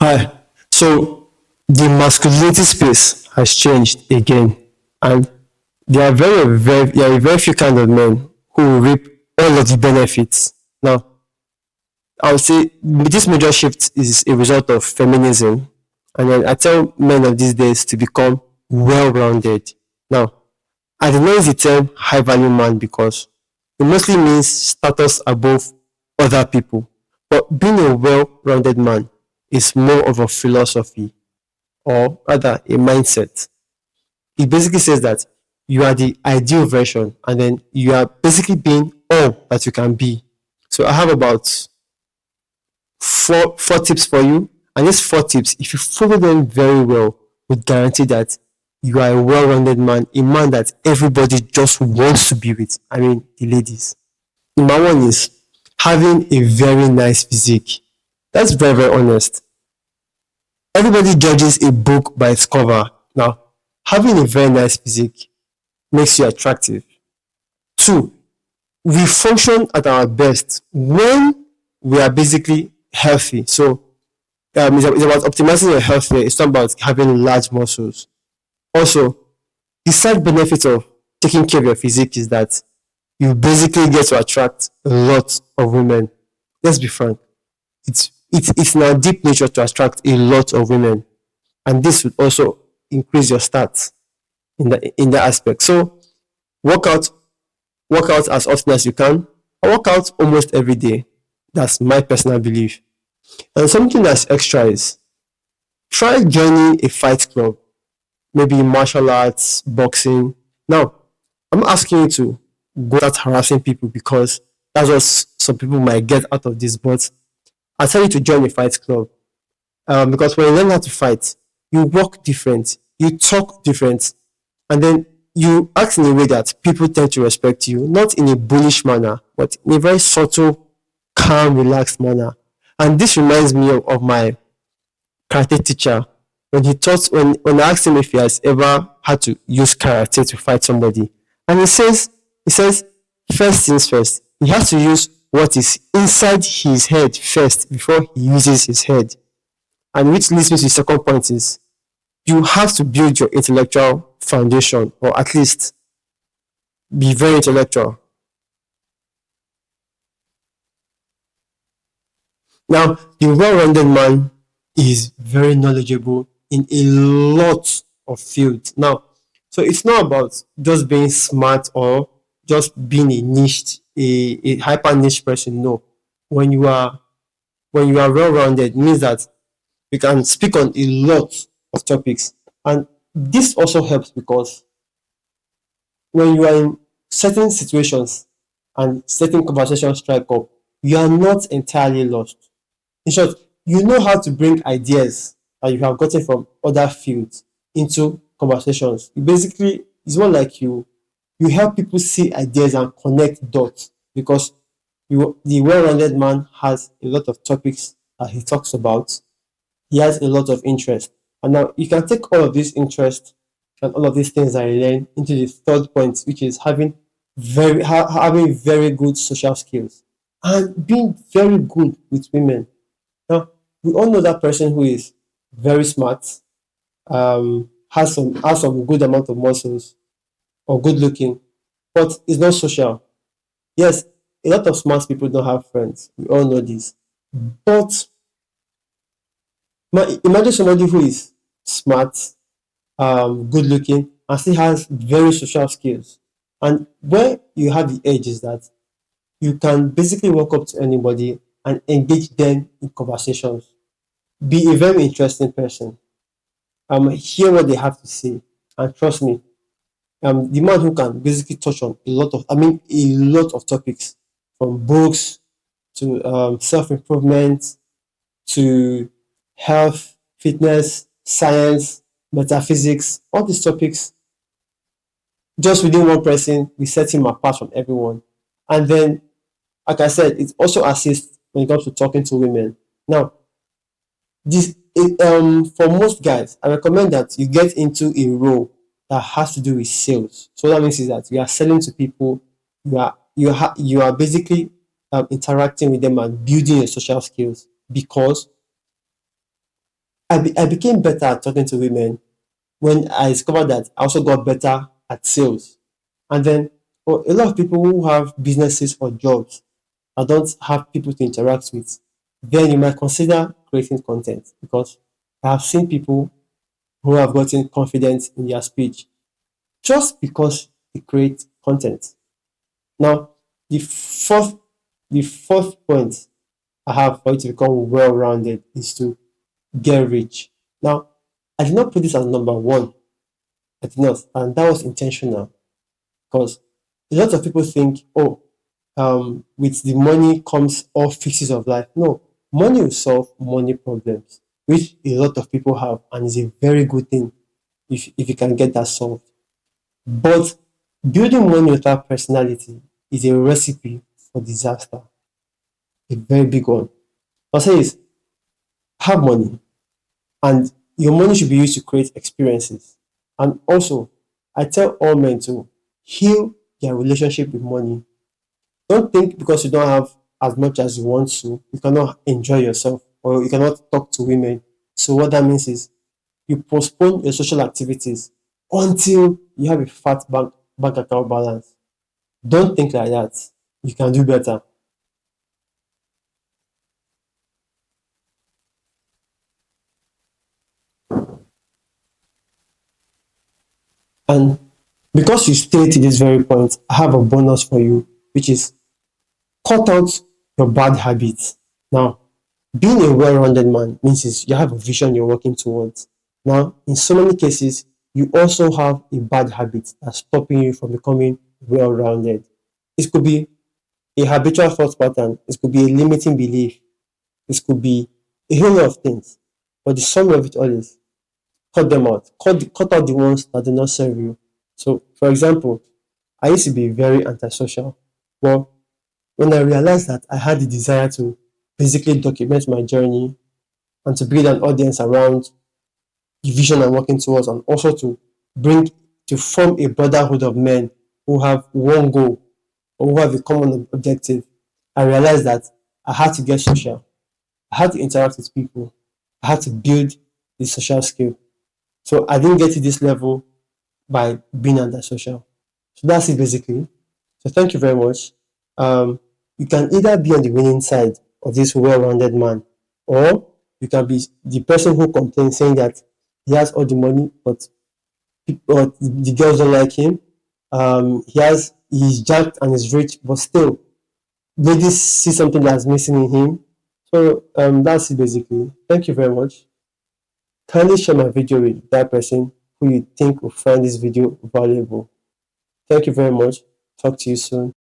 Hi. So the masculinity space has changed again, and there are very few kind of men who will reap all of the benefits. Now, I would say this major shift is a result of feminism, and then I tell men of these days to become well-rounded. Now, I did not use the term high-value man because it mostly means status above other people, but being a well-rounded man is more of a philosophy or rather a mindset. It basically says that you are the ideal version and then you are basically being all that you can be. So I have about four tips for you. And these four tips, if you follow them very well, would guarantee that you are a well-rounded man, a man that everybody just wants to be with. I mean, the ladies. Number one is having a very nice physique. That's very, very honest. Everybody judges a book by its cover. Now, having a very nice physique makes you attractive. Two, we function at our best when we are basically healthy. So, it's about optimizing your health here. It's not about having large muscles. Also, the side benefit of taking care of your physique is that you basically get to attract a lot of women. Let's be frank. It's in our deep nature to attract a lot of women, and this would also increase your stats in that aspect. So work out work out as often as you can. I work out almost every day. That's my personal belief. And something that's extra is try joining a fight club, maybe martial arts, boxing. Now, I'm not asking you to go start harassing people because that's what some people might get out of this, but I tell you to join a fight club. Because when you learn how to fight, you walk different, you talk different, and then you act in a way that people tend to respect you, not in a bullish manner, but in a very subtle, calm, relaxed manner. And this reminds me of my karate teacher when I asked him if he has ever had to use karate to fight somebody. And he says, first things first, he has to use what is inside his head first before he uses his head. And which leads me to the second point is you have to build your intellectual foundation, or at least be very intellectual. Now, the well-rounded man is very knowledgeable in a lot of fields. Now, so it's not about just being smart or just being a hyper niche person. No, when you are well-rounded, it means that you can speak on a lot of topics, and this also helps because when you are in certain situations and certain conversations strike up, you are not entirely lost. In short, you know how to bring ideas that you have gotten from other fields into conversations. You basically, it's more like you help people see ideas and connect dots because the well-rounded man has a lot of topics that he talks about. He has a lot of interest, and now you can take all of this interest and all of these things that you learn into the third point, which is having very good social skills and being very good with women. Now, we all know that person who is very smart, has some good amount of muscles or good looking, but is not social. Yes, a lot of smart people don't have friends. We all know this. But imagine somebody who is smart, good looking, and still has very social skills. And where you have the edge is that you can basically walk up to anybody and engage them in conversations. Be a very interesting person. Hear what they have to say, and trust me, the man who can basically touch on a lot of topics, from books to self improvement to health, fitness, science, metaphysics, all these topics, just within one person, we set him apart from everyone. And then, like I said, it also assists when it comes to talking to women. Now, for most guys, I recommend that you get into a role that has to do with sales. So that means is that you are selling to people, you are basically interacting with them and building your social skills because I became better at talking to women when I discovered that I also got better at sales. And then for a lot of people who have businesses or jobs and don't have people to interact with, then you might consider creating content, because I have seen people who have gotten confidence in their speech just because they create content. Now, the fourth, the fourth point I have for you to become well-rounded is to get rich. Now, I did not put this as number one. I did not, and that was intentional, because a lot of people think, oh, with the money comes all fixes of life. No, money will solve money problems, which a lot of people have, and is a very good thing if you can get that solved. But building money without personality is a recipe for disaster, a very big one. I'll say is, have money, and your money should be used to create experiences. And also, I tell all men to heal their relationship with money. Don't think because you don't have as much as you want to, you cannot enjoy yourself or you cannot talk to women. So what that means is you postpone your social activities until you have a fat bank account balance. Don't think like that. You can do better. And because you stay to this very point, I have a bonus for you, which is cut out your bad habits. Now, being a well-rounded man means is you have a vision you're working towards. Now, in so many cases, you also have a bad habit that's stopping you from becoming well-rounded. This could be a habitual thought pattern. This could be a limiting belief. This could be a whole lot of things. But the summary of it all is cut them out. Cut out the ones that do not serve you. So, for example, I used to be very antisocial. Well, when I realized that I had the desire to basically document my journey and to build an audience around the vision I'm working towards, and also bring to form a brotherhood of men who have one goal or who have a common objective, I realized that I had to get social. I had to interact with people. I had to build the social skill. So I didn't get to this level by being antisocial. So that's it basically. So thank you very much. Um, you can either be on the winning side of this well-rounded man, or you can be the person who complains saying that he has all the money, but the girls don't like him. He's jacked and is rich, but still ladies see something that's missing in him. So that's it basically. Thank you very much. Kindly share my video with that person who you think will find this video valuable. Thank you very much. Talk to you soon.